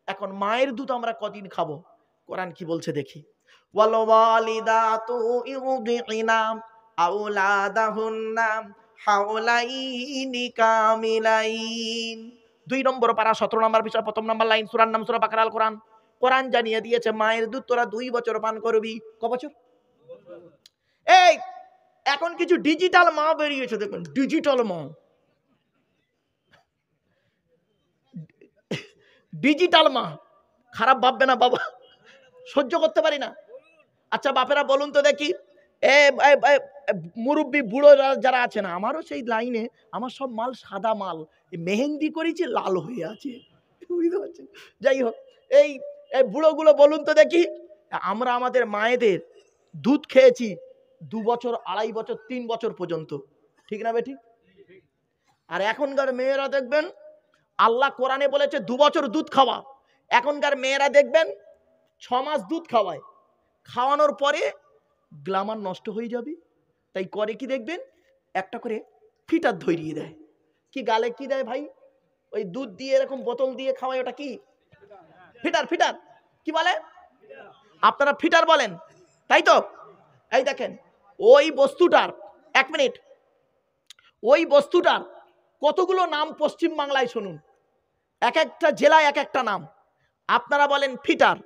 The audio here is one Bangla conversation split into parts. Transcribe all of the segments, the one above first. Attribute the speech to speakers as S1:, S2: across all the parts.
S1: এখন মায়ের দুধ আমরা কদিন খাবো? কোরআন কি বলছে দেখি। ওয়াল ওয়ালিদাতু ইউদিনা আওলাদাহুন্না হাওলাইনি কামিলাইন। 2 নম্বর পারা 17 নম্বর বিষয় 1ম নম্বর লাইন, সূরার নাম সূরা বাকারা। আল কোরআন। কোরআন জানিয়ে দিয়েছে মায়ের দুধ তোরা 2 বছর পান করবি। ক বছর? এই এখন কিছু ডিজিটাল মা বেরিয়েছে, দেখুন ডিজিটাল মা, ডিজিটাল মা। খারাপ ভাববে না বাবা, সহ্য করতে পারি না। আচ্ছা বাপেরা বলুন তো দেখি, মুরব্বী বুড়ো যারা আছে না, আমারও সেই লাইনে, আমার সব মাল সাদা মাল, মেহেন্দি করেছি লাল হয়ে আছে, বুঝতে পারছেন? যাই হোক, এই বুড়োগুলো বলুন তো দেখি, আমরা আমাদের মায়েদের দুধ খেয়েছি 2 বছর, 2.5 বছর, 3 বছর পর্যন্ত, ঠিক না বেটি? আর এখনকার মেয়েরা দেখবেন, আল্লাহ কোরআনে বলেছে 2 বছর দুধ খাওয়া, এখনকার মেয়েরা দেখবেন 6 মাস দুধ খাওয়ায়, খাওয়ানোর পরে গ্লামার নষ্ট হয়ে যাবে, তাই করে কি দেখবেন, একটা করে ফিটার ধরিয়ে দেয়। কি গালে কি দেয় ভাই? ওই দুধ দিয়ে এরকম বোতল দিয়ে খাওয়ায়, ওটা কি? ফিটার। ফিটার কি বলে? আপনারা ফিটার বলেন, তাই তো? এই দেখেন ওই বস্তুটার, 1 মিনিট, ওই বস্তুটার কতগুলো নাম পশ্চিম বাংলায় শুনুন, এক একটা জেলায় এক একটা নাম। আপনারা বলেন ফিটার,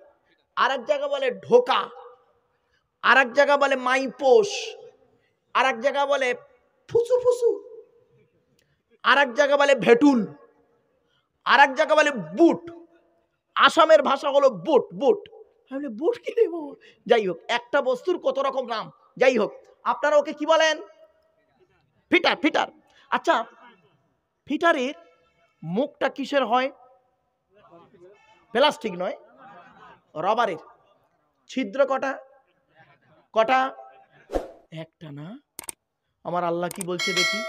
S1: আর এক জায়গা বলে ঢোকা, আর এক জায়গা বলে মাইপোষ, আর এক জায়গা বলে ফুসু ফুসু, আর এক জায়গা বলে ভেটুল, আর এক জায়গা বলে বুট। আসামের ভাষা হলো বুট। বুট বুট কি দেব? যাই হোক, একটা বস্তুর কত রকম নাম। যাই হোক, আপনারা ওকে কি বলেন? ফিটার। ফিটার। আচ্ছা, ফিটারের মুখটা কিসের হয়? প্লাস্টিক নয়, রবারের। ছিদ্র কটা? কটা? একটা না। আমার আল্লাহ কি বলছে দেখি।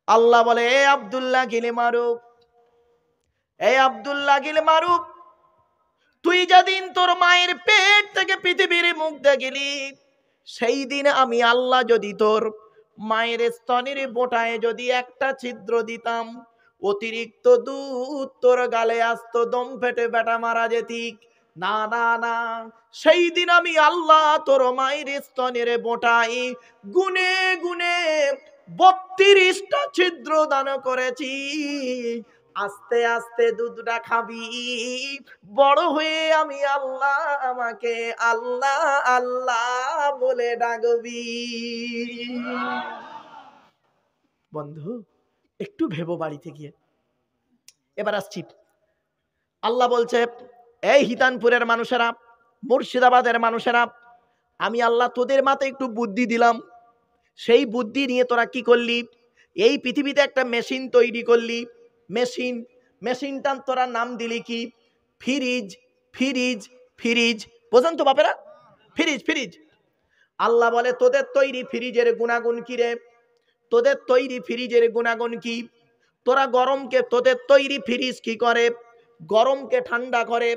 S1: আল্লাহ বলে, এ আব্দুল্লাহ গিলে মারুফ, এ আব্দুল্লাহ গিলে মারুফ, তুই যেদিন তোর মায়ের পেট থেকে পৃথিবীর মুখ দেখলি, সেই দিন আমি আল্লাহ যদি তোর মায়ের স্তনের বোটায় যদি একটা ছিদ্র দিতাম, অতিরিক্ত দুধ তোর গালে আসতো, দম ফেটে বেটা মারা যেতিক। না না না, সেই দিন আমি আল্লাহ তোর মায়ের স্তনের বোটায় গুনে গুনে 32টা ছিদ্র দান করেছি। আস্তে আস্তে দুধটা খাবি, বড় হয়ে আমি আল্লাহ, আমাকে আল্লাহ আল্লাহ বলে ডাকবি। বন্ধু একটু ভেবো বাড়িতে গিয়ে। এবার আসছি, আল্লাহ বলছে, এই হিতানপুরের মানুষেরা, মুর্শিদাবাদের মানুষেরা, আমি আল্লাহ তোদের মাথায় একটু বুদ্ধি দিলাম, সেই বুদ্ধি নিয়ে তোরা কি করলি? এই পৃথিবীতে একটা মেশিন তৈরি করলি। মেশিনটার তোরা নাম দিলি কি? ফ্রিজ। ফ্রিজ ফ্রিজ বোঝেন তো বাপেরা? Fridge fridge. আল্লাহ বলে, তোদের তৈরি ফ্রিজের গুণাগুণ কি রে? তোদের তৈরি ফ্রিজের গুণাগুণ কি? তোরা গরমকে, তোদের তৈরি ফ্রিজ কি করে? গরমকে ঠান্ডা করে,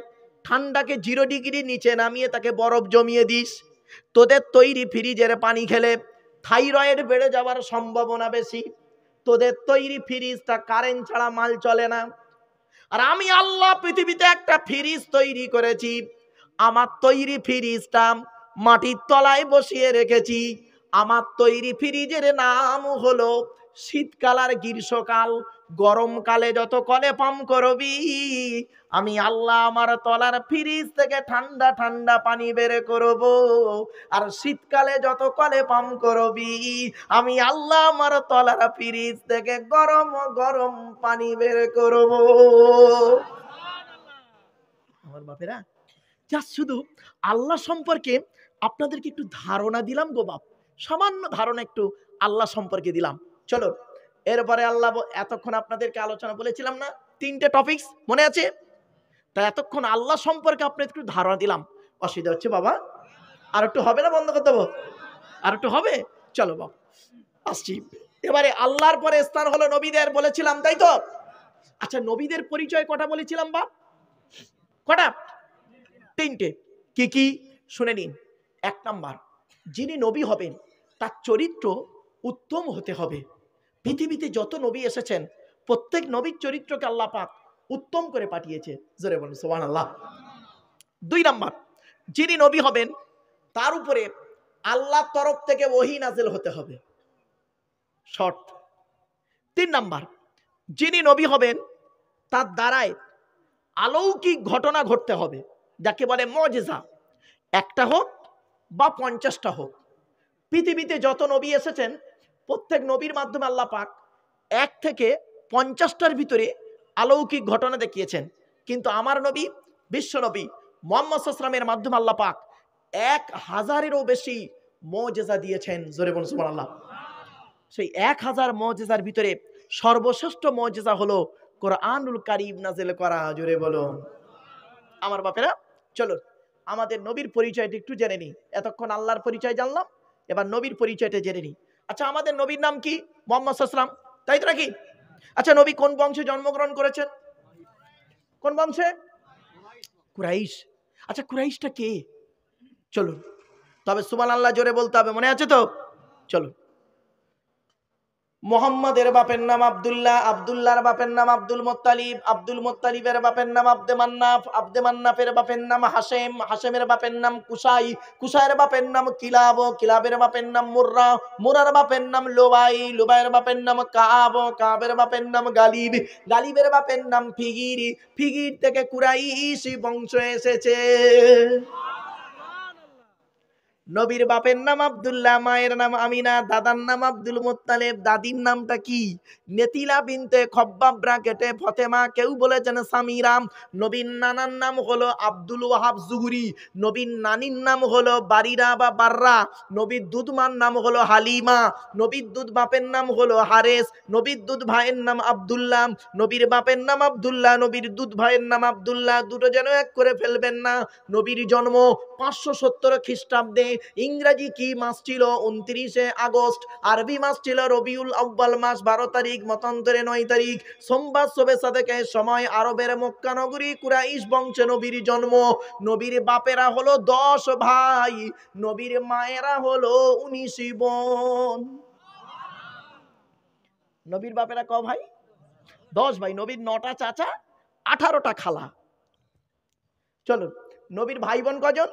S1: ঠান্ডাকে 0 ডিগ্রি নিচে নামিয়ে তাকে বরফ জমিয়ে দিস। তোদের তৈরি ফ্রিজের পানি খেলে থাইরয়েড বেড়ে যাওয়ার সম্ভাবনা বেশি। তোদের তৈরি ফ্রিজটা কারেন্ট ছাড়া মাল চলে না। আর আমি আল্লাহ পৃথিবীতে একটা ফ্রিজ তৈরি করেছি, আমার তৈরি ফ্রিজটা মাটির তলায় বসিয়ে রেখেছি। আমার তৈরি ফ্রিজের নাম হলো শীতকাল আর গ্রীষ্মকাল। গরমকালে যত কলে পাম্প করবি, আমি আল্লাহ আমার তলার ফ্রিজ থেকে ঠান্ডা ঠান্ডা পানি বের করব। আর শীতকালে যত কলে পাম্প করবি, আমি আল্লাহ আমার তলার ফ্রিজ থেকে গরম গরম পানি বের করব। আমার বাপেরা, যা শুধু আল্লাহ সম্পর্কে আপনাদেরকে একটু ধারণা দিলাম গো বাপ, সামান্য ধারণা একটু আল্লাহ সম্পর্কে দিলাম। চলো এরপরে আল্লাহ, এতক্ষণ আপনাদেরকে আলোচনা বলেছিলাম না 3টে টপিকস, মনে আছে? তা এতক্ষণ আল্লাহ সম্পর্কে আপনাদের একটু ধারণা দিলাম। অসুবিধা হচ্ছে বাবা? আর একটু হবে না? বন্ধ করে দেবো? আর একটু হবে? চলো বাবা আসছি। এবারে আল্লাহর পরে স্থান হলো নবীদের, বলেছিলাম তাই তো? আচ্ছা, নবীদের পরিচয় কটা বলেছিলাম বাপ? কটা? 3টে। কি কি শুনে নিন। 1 নাম্বার, যিনি নবী হবেন তার চরিত্র উত্তম হতে হবে। পৃথিবীতে যত নবী এসেছেন প্রত্যেক নবীর চরিত্রকে আল্লাহ পাক উত্তম করে পাঠিয়েছে। জোরে বলুন সুবহানাল্লাহ। 2 নাম্বার, যিনি নবী হবেন তার উপরে আল্লাহর তরফ থেকে ওহী নাযিল হতে হবে, শর্ত। 3 নাম্বার, যিনি নবী হবেন তার দ্বারায় অলৌকিক ঘটনা ঘটতে হবে, যাকে বলে মুজিজা, একটা হোক বা 50টা হোক। পৃথিবীতে যত নবী এসেছেন প্রত্যেক নবীর মাধ্যমে আল্লাহ পাক 1 থেকে 50টার ভিতরে অলৌকিক ঘটনা দেখিয়েছেন, কিন্তু আমার নবী বিশ্ব নবী মুহাম্মদ সাল্লাল্লাহু আলাইহি ওয়াসাল্লামের মাধ্যমে আল্লাহ পাক 1000-এরও বেশি মুজিজা দিয়েছেন। জোরে বলুন সুবহানাল্লাহ। সেই 1000 মুজিজার ভিতরে সর্বশ্রেষ্ঠ মুজিজা হলো কোরআনুল কারীম নাযিল করা। জোরে বলুন আমার বাপেরা। চলো আমাদের নবীর পরিচয়টা একটু জেনে নিই। এতক্ষণ আল্লাহর পরিচয় জানলাম, এবার নবীর পরিচয়টা জেনে নিই। আচ্ছা, আমাদের নবীর নাম কি? মুহাম্মদ সাল্লাল্লাহু আলাইহি ওয়াসাল্লাম, তাই তো নাকি? আচ্ছা, নবী কোন বংশে জন্মগ্রহণ করেছেন? কোন বংশে? কুরাইশ। আচ্ছা, কুরাইশটা কে? চলুন, তবে সুবহানাল্লাহ জোরে বলতে হবে, মনে আছে তো? চলুন। মুহাম্মাদের বাপের নাম আব্দুল্লাহ, আব্দুল্লাহর বাপের নাম আব্দুল মুত্তালিব, আব্দুল মুত্তালিবের বাপের নাম আব্দে মান্নাফ, আব্দে মান্নাফের বাপের নাম হাশেম, হাশেমের বাপের নাম কুসাই, কুসাইয়ের বাপের নাম কিলাব, কিলাবের বাপের নাম মুররা, মুরার বাপের নাম লুবাই, লুবাইয়ের বাপের নাম কাব, কাবের বাপের নাম গালিব, গালিবের বাপের নাম ফিগির, ফিগির থেকে কুরাইশ বংশ এসেছে। নবীর বাপের নাম আব্দুল্লাহ, মায়ের নাম আমিনা, দাদার নাম আব্দুল মুত্তালিব, দাদির নামটা কি? নেতিলা বিনতে খব্বাব ব্রাকেটে ফতেমা, কেউ বলেছেন সামিরা। নবীর নানার নাম হলো আব্দুল ওয়াহাব জুহরি, নবীর নানির নাম হলো বারিরা বা বাররা, নবীর দুধমার নাম হলো হালিমা, নবীর দুধ বাপের নাম হলো হারেস, নবীর দুধ ভাইয়ের নাম আব্দুল্লাহ, নবীর বাপের নাম আব্দুল্লাহ, নবীর দুধ ভাইয়ের নাম আব্দুল্লাহ, দুটো যেন এক করে ফেলবেন না। নবীর জন্ম 570 খ্রিস্টাব্দে। ইংরেজি কি মাস ছিল? 29শে আগস্ট। আরবি মাস ছিল রবিউল আউয়াল মাস, 12 তারিখ, মতান্তরে 9 তারিখ। সোমবার শবে সাদেকের সময় আরবের মক্কা নগরী কুরাইশ বংশে নবীর জন্ম। নবীর বাপেরা হলো 10 ভাই, নবীর মায়েরা হলো 19 বোন। নবীর বাপেরা ক ভাই? 10 ভাই। নবীর 9টা চাচা, 18টা খালা। চলো, নবীর ভাই বোন কজন?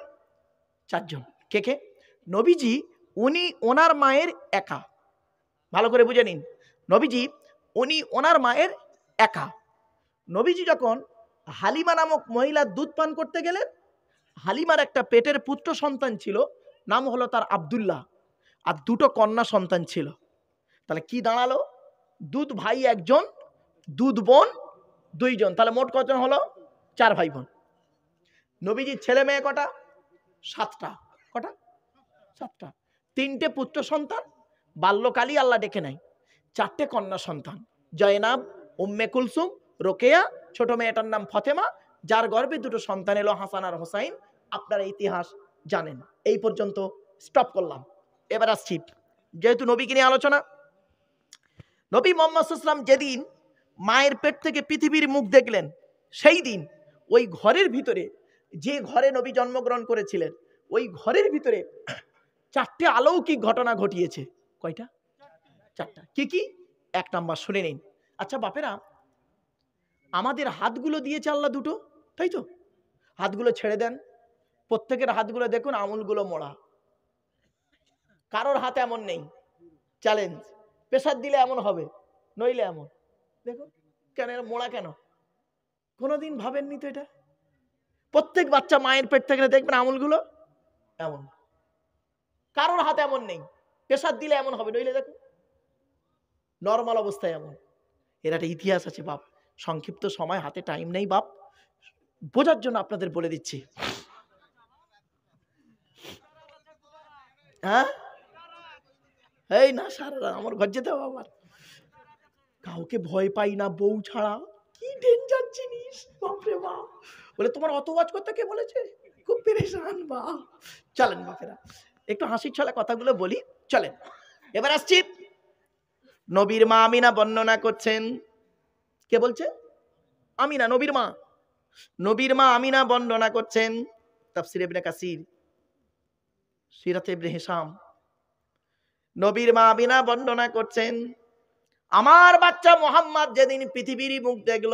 S1: 4 জন। কে কে? নবীজি উনি ওনার মায়ের একা, ভালো করে বুঝে নিন। নবীজি উনি ওনার মায়ের একা। নবীজি যখন হালিমা নামক মহিলার দুধ পান করতে গেলেন, হালিমার একটা পেটের পুত্র সন্তান ছিল, নাম হলো তার আব্দুল্লাহ, আর 2টো কন্যা সন্তান ছিল। তাহলে কি দাঁড়ালো? দুধ ভাই 1 জন, দুধ বোন 2 জন, তাহলে মোট কজন হলো? 4 ভাই বোন। নবীজির ছেলে মেয়ে কটা? 7টা। কটা? 7টা। 3টে পুত্র সন্তান, বাল্যকালই আল্লাহ ডেকে নেয়। 4টে কন্যা সন্তান, জয়নাব, উম্মে কুলসুম, রোকেয়া, ছোট মেয়েটার নাম ফতেমা, যার গর্ভে 2টো সন্তান এলো, হাসান আর হোসাইন। আপনারা ইতিহাস জানেন। এই পর্যন্ত স্টপ করলাম। এবার আসছি, যেহেতু নবীকে নিয়ে আলোচনা। নবী মুহাম্মদ সাল্লাল্লাহু আলাইহি ওয়াসাল্লাম যেদিন মায়ের পেট থেকে পৃথিবীর মুখ দেখলেন, সেই দিন ওই ঘরের ভিতরে, যে ঘরে নবী জন্মগ্রহণ করেছিলেন, ওই ঘরের ভিতরে 4টে অলৌকিক ঘটনা ঘটিয়েছে। কয়টা? 4টা। কি কি? 1 নাম্বার শুনে নিন। আচ্ছা বাপেরা, আমাদের হাতগুলো দিয়েছে আল্লাহ 2টো, তাই তো? হাতগুলো ছেড়ে দেন, প্রত্যেকের হাতগুলো দেখুন, আঙুলগুলো মোড়া। কারোর হাত এমন নেই। চ্যালেঞ্জ, প্রেসার দিলে এমন হবে, নইলে এমন। দেখুন কেন মোড়া কেন? কোনোদিন ভাবেননি তো এটা? প্রত্যেক বাচ্চা মায়ের পেট থেকে দেখবেন আঙুলগুলো এমন। কারোর হাত এমন নেই, প্রেসার দিলে এমন হবে, নইলে দেখুন নর্মাল অবস্থায় এমন। এর একটা ইতিহাস আছে বাপ, সংক্ষিপ্ত সময়, হাতে টাইম নেই বাপ, বোঝার জন্য আপনাদের বলে দিচ্ছি। হ্যাঁ, এই না সারা আমার ঘর যেতে হবে আবার। কাউকে ভয় পাই না বউ ছাড়া। কি ডেঞ্জার জিনিস বাপরে বাপ। বলে তোমার অত ওয়াজ করতে কে বলেছে? খুব পেরেশান বাপ। চলেন বাপেরা, একটু হাসির ছলে কথাগুলো বলি, চলেন। এবার আসছি, নবীর মা আমিনা বর্ণনা করছেন। কে বলছে? আমিনা, নবীর মা। নবীর মা আমিনা বর্ণনা করছেন। তাফসীর ইবনে কাসির, সিরাত ইবনে হিশাম। নবীর মা আমিনা বর্ণনা করছেন, আমার বাচ্চা মোহাম্মদ যেদিন পৃথিবীর মুখ দেখল,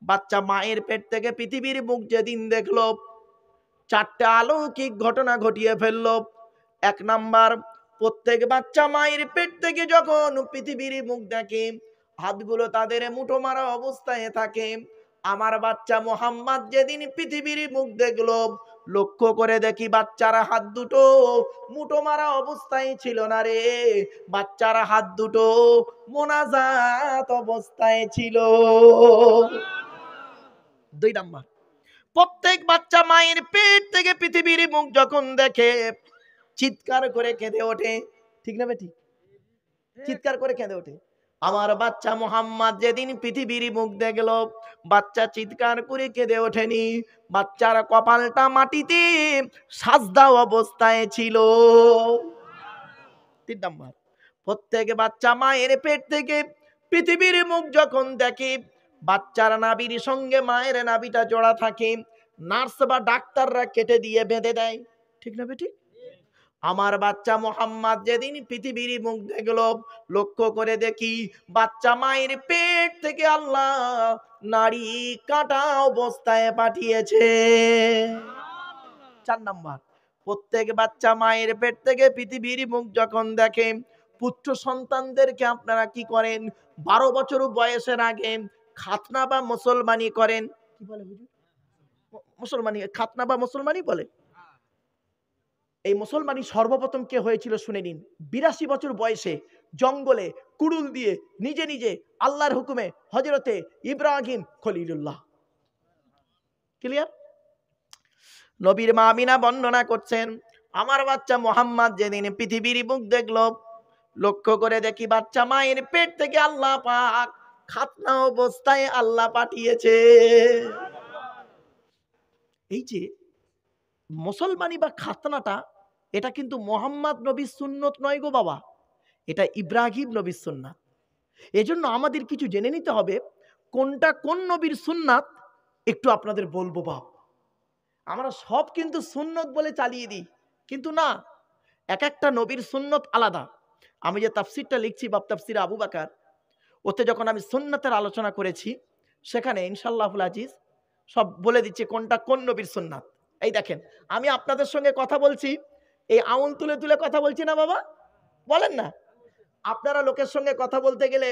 S1: বাচ্চা মায়ের পেট থেকে পৃথিবীর মুখ যেদিন দেখলো, চারটা অলৌকিক ঘটনা ঘটিয়ে ফেললো। এক নাম্বার, প্রত্যেক বাচ্চা মায়ের পেট থেকে যখন পৃথিবীর মুখ দেখে, হাতগুলো তাদের মুঠো মারা অবস্থায় থাকে। আমার বাচ্চা মোহাম্মদ যেদিন পৃথিবীর মুখ দেখলো, লক্ষ্য করে দেখি বাচ্চারা হাত দুটো মুঠো মারা অবস্থায় ছিল না রে, বাচ্চারা হাত দুটো মোনাজাত অবস্থায় ছিল। দুই নাম্বার, প্রত্যেক বাচ্চা মায়ের পেট থেকে পৃথিবীর মুখ যখন দেখে, চিৎকার করে কেঁদে ওঠে। ঠিক না বেটি? চিৎকার করে কেঁদে ওঠে। আমার বাচ্চা মোহাম্মদ যেদিন পৃথিবীর মুখ দেখলো, বাচ্চা চিৎকার করে কেঁদে ওঠেনি, বাচ্চার কপালটা মাটিতে সাজদা অবস্থায় ছিল। তিন নাম্বার, প্রত্যেক বাচ্চা মায়ের পেট থেকে পৃথিবীর মুখ যখন দেখে, বাচ্চার নাভির সঙ্গে মায়ের নাভিটা জোড়া থাকে, নার্স বা ডাক্তাররা কেটে দিয়ে বেঁধে দেয়। ঠিক না বেটি? আমার বাচ্চা মোহাম্মদ যেদিন পৃথিবীর মুখ দেখলো, লক্ষ্য করে দেখি বাচ্চা মায়ের পেট থেকে আল্লাহ নাড়ি কাটা অবস্থায় পাঠিয়েছে। চার নাম্বার, প্রত্যেক বাচ্চা মায়ের পেট থেকে পৃথিবীর মুখ যখন দেখে, পুত্র সন্তানদেরকে আপনারা কি করেন? 12 বছর বয়সের আগে খাতনা বা মুসলমানি করেন। কি বলে হুজুর? মুসলমানি, খাতনা বা মুসলমানি বলে। এই মুসলমানি সর্বপ্রথম কে হয়েছিল শুনে নিন। 82 বছর বয়সে জঙ্গলে কুড়ুল দিয়ে নিজে নিজে আল্লাহর হুকুমে হযরতে ইব্রাহিম খলিলুল্লাহ। ক্লিয়ার? নবীর মা আমিনা বর্ণনা করছেন, আমার বাচ্চা মোহাম্মদ যেদিন পৃথিবীর মুখ দেখলো, লক্ষ্য করে দেখি বাচ্চা মায়ের পেট থেকে আল্লাহ পাক খাতনা অবস্থায় আল্লাহ পাঠিয়েছে। এই যে মুসলমানি বা খাতনাটা, এটা কিন্তু মোহাম্মদ নবীর সুন্নত নয় গো বাবা, এটা ইব্রাহিম নবীর সুন্নাত। এজন্য আমাদের কিছু জেনে নিতে হবে কোনটা কোন নবীর সুন্নাত। একটু আপনাদের বলবো বাপ, আমরা সব কিন্তু সুন্নত বলে চালিয়ে দিই, কিন্তু না, এক একটা নবীর সুন্নত আলাদা। আমি যে তাফসিরটা লিখছি বাপ তাফসির আবু বাকার, ওতে যখন আমি সুন্নাতের আলোচনা করেছি, সেখানে ইনশাআল্লাহুল আজিজ সব বলে দিচ্ছি কোনটা কোন নবীর সুন্নাত। এই দেখেন, আমি আপনাদের সঙ্গে কথা বলছি, এই আঙুল তুলে তুলে কথা বলছি না বাবা? বলেন না? আপনারা লোকের সঙ্গে কথা বলতে গেলে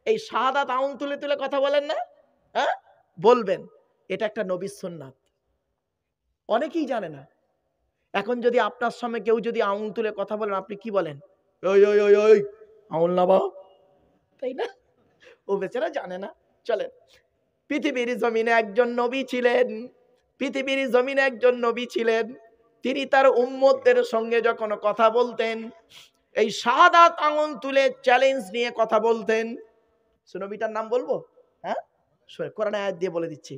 S1: এই শাহাদাত আঙুল তুলে তুলে কথা বলেন না? হ্যাঁ, বলবেন। এটা একটা নবীর সুন্নাত, অনেকেই জানে না। এখন যদি আপনার সামনে কেউ যদি আঙুল তুলে কথা বলেন, আপনি কি বলেন? ওই ওই ওই ওই আঙুল না বাবা, তাই না? ও বেচারা জানে না। চলেন, পৃথিবীর জমিনে একজন নবী ছিলেন, পৃথিবীর জমিনে একজন নবী ছিলেন। তিনি তার উম্মতদের সঙ্গে যখন কথা বলতেন, এই শাহাদাত আঙুল তুলে চ্যালেঞ্জ নিয়ে কথা বলতেন। নবীটার নাম বলবো? হ্যাঁ, কোরআন আয়াত দিয়ে বলে দিচ্ছি।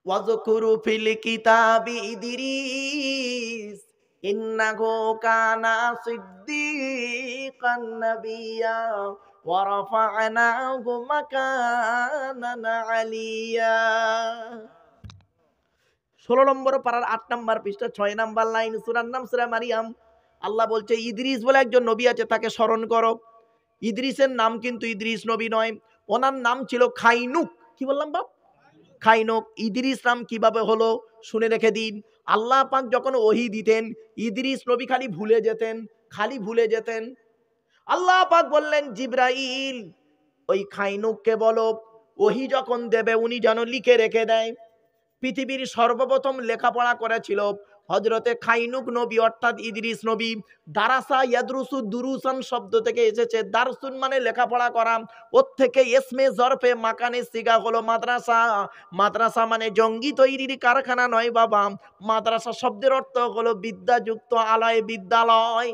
S1: ওয়াজকুরু ফিল কিতাবি ইদরিস ইন্নাহু কানা সিদ্দিকান নাবিয়্যা ওয়া রাফা'নাহু মাকানান আলিয়্যা। 16 নম্বর পারার 8 নম্বর পৃষ্ঠা 6 নম্বর লাইন, সূরার নাম সূরা মারিয়াম। আল্লাহ বলছে ইদ্রিস বলে একজন নবী আছে, তাকে স্মরণ করো। ইদ্রিসের নাম কিন্তু ইদ্রিস নবী নয়, ওনার নাম ছিল খাইনুক। কি বললাম বাপ? খাইনুক। ইদ্রিস নাম কিভাবে হলো শুনে রেখে দিন। আল্লাহ পাক যখন ওহী দিতেন, ইদ্রিস নবী খালি ভুলে যেতেন। আল্লাহ পাক বললেন জিবরাইল ওই খাইনুককে বলো, ওহী যখন দেবে উনি যেন লিখে রেখে দেয়। পৃথিবীর সর্বপ্রথম লেখাপড়া করেছিল হযরতে খাইনুক নবী, অর্থাৎ ইদ্রিস নবী। দারাসা ইয়াদরুসু দুরুসান শব্দ থেকে এসেছে, দারসুন মানে লেখাপড়া করা, ওর থেকে ইসমে জরফে মাকানে সিগা হলো মাদ্রাসা। মাদ্রাসা মানে জঙ্গি তৈরির কারখানা নয় বাবা, মাদ্রাসা শব্দের অর্থ হলো বিদ্যাযুক্ত আলয়, বিদ্যালয়।